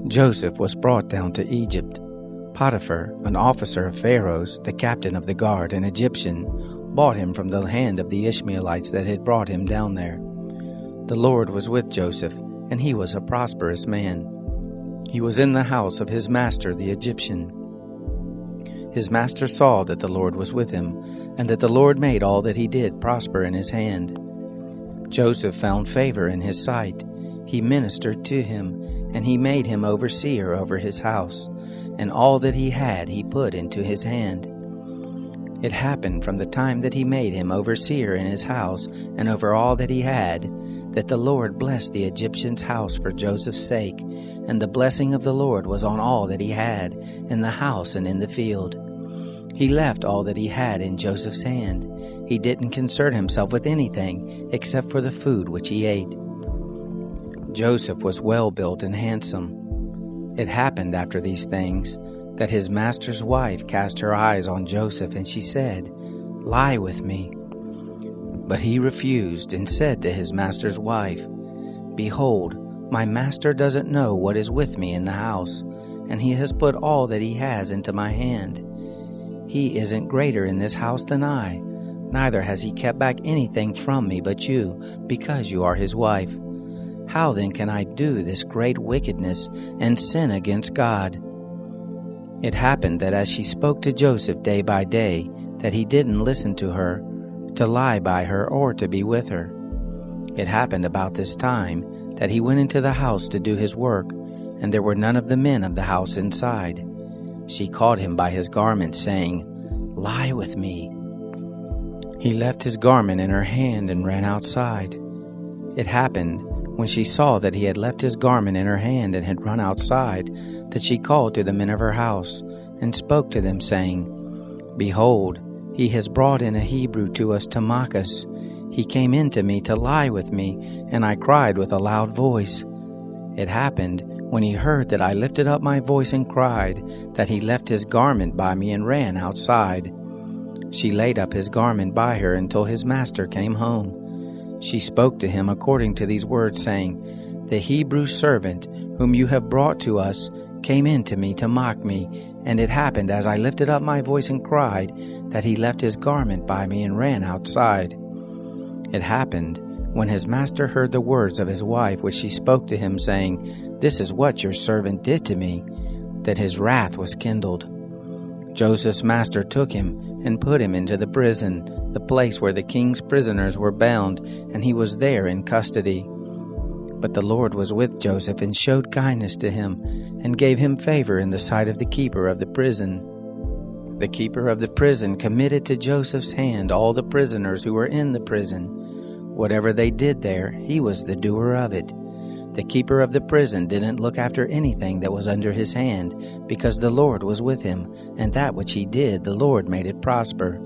Joseph was brought down to Egypt. Potiphar, an officer of Pharaoh's, the captain of the guard, an Egyptian, bought him from the hand of the Ishmaelites that had brought him down there. The Lord was with Joseph, and he was a prosperous man. He was in the house of his master the Egyptian. His master saw that the Lord was with him, and that the Lord made all that he did prosper in his hand. Joseph found favor in his sight. He ministered to him, and he made him overseer over his house, and all that he had he put into his hand. It happened from the time that he made him overseer in his house and over all that he had, that the Lord blessed the Egyptian's house for Joseph's sake, and the blessing of the Lord was on all that he had, in the house and in the field. He left all that he had in Joseph's hand. He didn't concern himself with anything except for the food which he ate. Joseph was well built and handsome. It happened after these things that his master's wife cast her eyes on Joseph, and she said, "Lie with me." But he refused and said to his master's wife, "Behold, my master doesn't know what is with me in the house, and he has put all that he has into my hand. He isn't greater in this house than I, neither has he kept back anything from me but you, because you are his wife. How then can I do this great wickedness and sin against God?" It happened that as she spoke to Joseph day by day, that he didn't listen to her, to lie by her or to be with her. It happened about this time that he went into the house to do his work, and there were none of the men of the house inside. She caught him by his garment, saying, "Lie with me." He left his garment in her hand and ran outside. It happened, when she saw that he had left his garment in her hand and had run outside, that she called to the men of her house, and spoke to them, saying, "Behold, he has brought in a Hebrew to us to mock us. He came in to me to lie with me, and I cried with a loud voice. It happened, when he heard that I lifted up my voice and cried, that he left his garment by me and ran outside. She laid up his garment by her until his master came home. She spoke to him according to these words, saying, "The Hebrew servant whom you have brought to us came in to me to mock me, and it happened as I lifted up my voice and cried, that he left his garment by me and ran outside." It happened, when his master heard the words of his wife which she spoke to him, saying, "This is what your servant did to me," that his wrath was kindled. Joseph's master took him and put him into the prison, the place where the king's prisoners were bound, and he was there in custody. But the Lord was with Joseph and showed kindness to him, and gave him favor in the sight of the keeper of the prison. The keeper of the prison committed to Joseph's hand all the prisoners who were in the prison. Whatever they did there, he was the doer of it. The keeper of the prison didn't look after anything that was under his hand, because the Lord was with him, and that which he did, the Lord made it prosper.